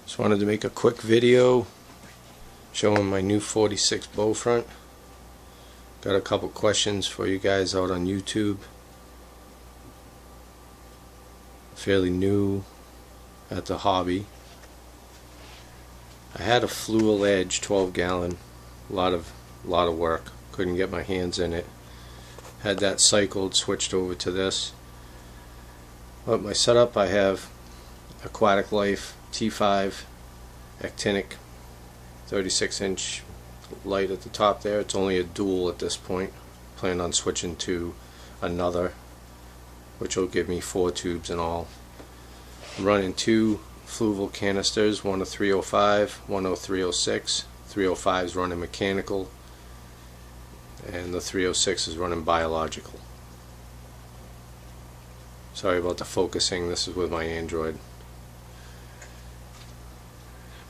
Just wanted to make a quick video showing my new 46 Bowfront. Got a couple questions for you guys out on YouTube. Fairly new at the hobby. I had a fluval edge 12 gallon, a lot of work, couldn't get my hands in it. Had that cycled, switched over to this. But my setup, I have Aquatic Life T5 actinic 36-inch light at the top there. It's only a dual at this point. Plan on switching to another, which will give me 4 tubes in all. I'm running 2 fluval canisters, one a 305, one a 306. 305 is running mechanical, and the 306 is running biological. Sorry about the focusing, this is with my Android.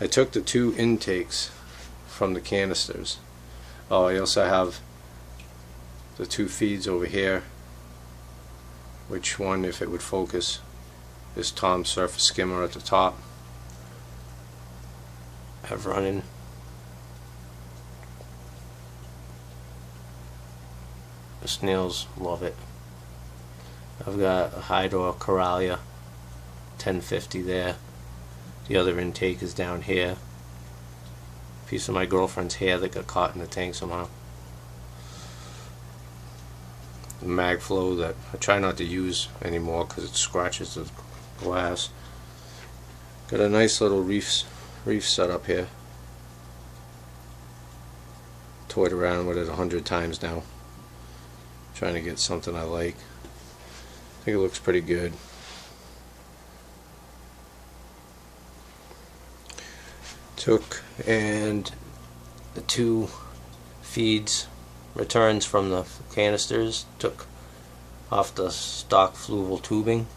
I took the 2 intakes from the canisters. Oh, I also have the 2 feeds over here, which one, if it would focus, is Tom's Surface Skimmer at the top. I have running the snails, love it. I've got a Hydro Coralia 1050 there. The other intake is down here. Piece of my girlfriend's hair that got caught in the tank somehow. The mag flow that I try not to use anymore because it scratches the glass. Got a nice little reef setup here. Toyed around with it 100 times now. Trying to get something I like. I think it looks pretty good. Took and the 2 feeds returns from the canisters, took off the stock fluval tubing,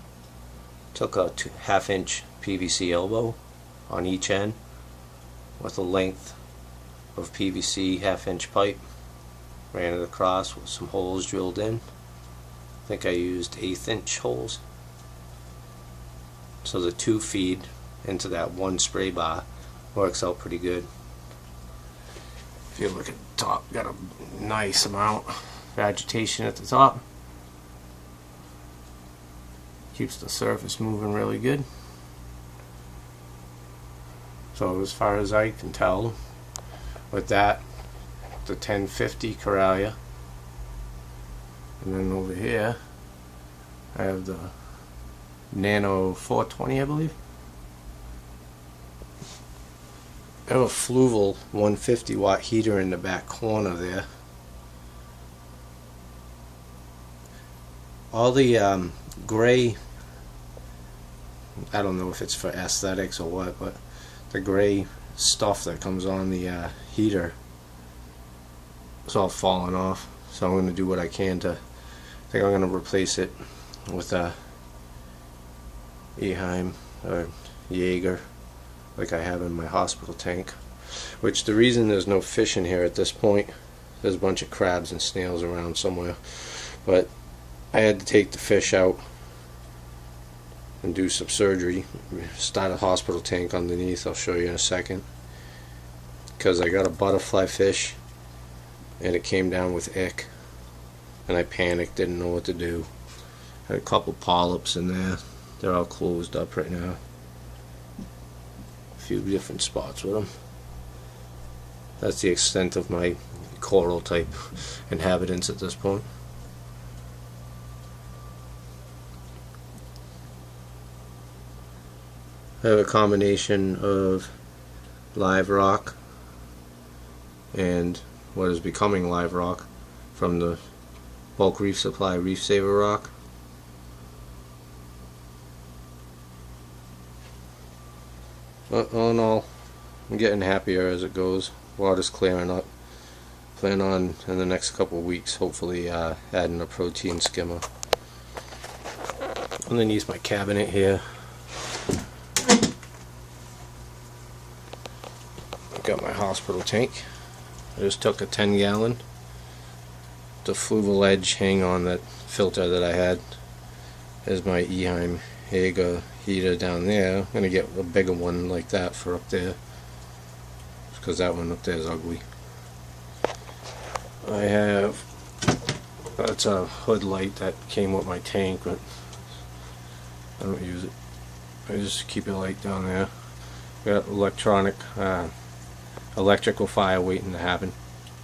took a 1/2 inch PVC elbow on each end with a length of PVC 1/2 inch pipe, ran it across with some holes drilled in. I think I used 1/8 inch holes. So the 2 feed into that 1 spray bar works out pretty good. If you look at the top, got a nice amount of vegetation at the top. Keeps the surface moving really good. So as far as I can tell, with that, the 1050 Coralia, and then over here I have the Nano 420, I believe. I have a fluval 150 watt heater in the back corner there. All the gray, I don't know if it's for aesthetics or what, but the gray stuff that comes on the heater is all falling off. So I'm going to do what I can to, I think I'm going to replace it with a Eheim or Jaeger, like I have in my hospital tank. Which, the reason there's no fish in here at this point, there's a bunch of crabs and snails around somewhere, but I had to take the fish out and do some surgery, start a hospital tank underneath. I'll show you in a second, because I got a butterfly fish and it came down with ick, and I panicked, didn't know what to do. Had a couple polyps in there, they're all closed up right now. Few different spots with them. That's the extent of my coral type inhabitants at this point. I have a combination of live rock and what is becoming live rock from the Bulk Reef Supply Reef Saver Rock. All in all, I'm getting happier as it goes. Water's clearing up. Plan on, in the next couple of weeks, hopefully adding a protein skimmer. Underneath my cabinet here, I've got my hospital tank. I just took a 10 gallon. The fluval edge hang on that filter that I had is my Eheim Jaeger heater down there. I'm gonna get a bigger one like that for up there, because that one up there is ugly. I have, that's a hood light that came with my tank, but I don't use it. I just keep it light down there. Got electrical fire waiting to happen.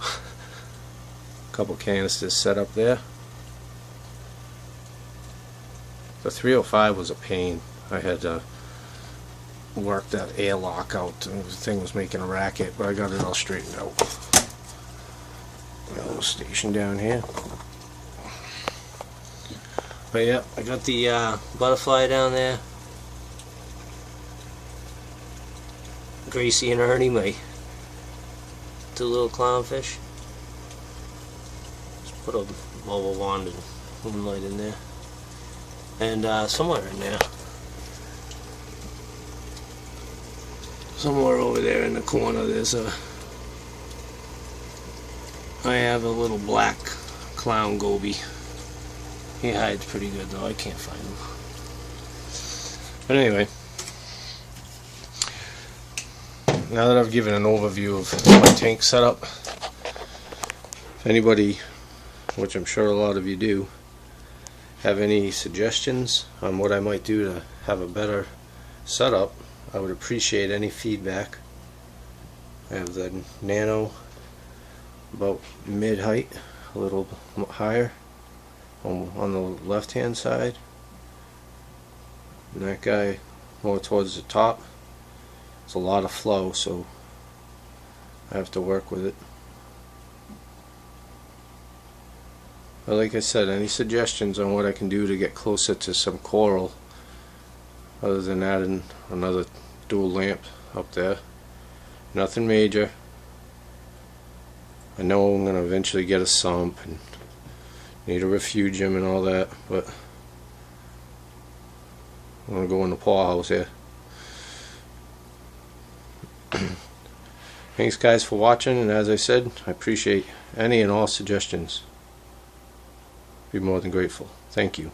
A couple canisters set up there. The 305 was a pain. I had to work that airlock out. The thing was making a racket, but I got it all straightened out. Got a little station down here. But yeah, I got the butterfly down there. Gracie and Ernie, my two little clownfish. Just put a bubble wand and moonlight in there. And somewhere in there, somewhere over there in the corner, there's I have a little black clown goby. He hides pretty good though, I can't find him. But anyway, now that I've given an overview of my tank setup, if anybody, which I'm sure a lot of you do, have any suggestions on what I might do to have a better setup, I would appreciate any feedback. I have the Nano about mid height, a little higher on the left hand side, and that guy more towards the top. It's a lot of flow, so I have to work with it. But like I said, any suggestions on what I can do to get closer to some coral, other than adding another dual lamp up there? Nothing major. I know I'm going to eventually get a sump and need a refugium and all that, but I'm going to go in the paw house here. Thanks guys for watching, and as I said, I appreciate any and all suggestions. Be more than grateful. Thank you.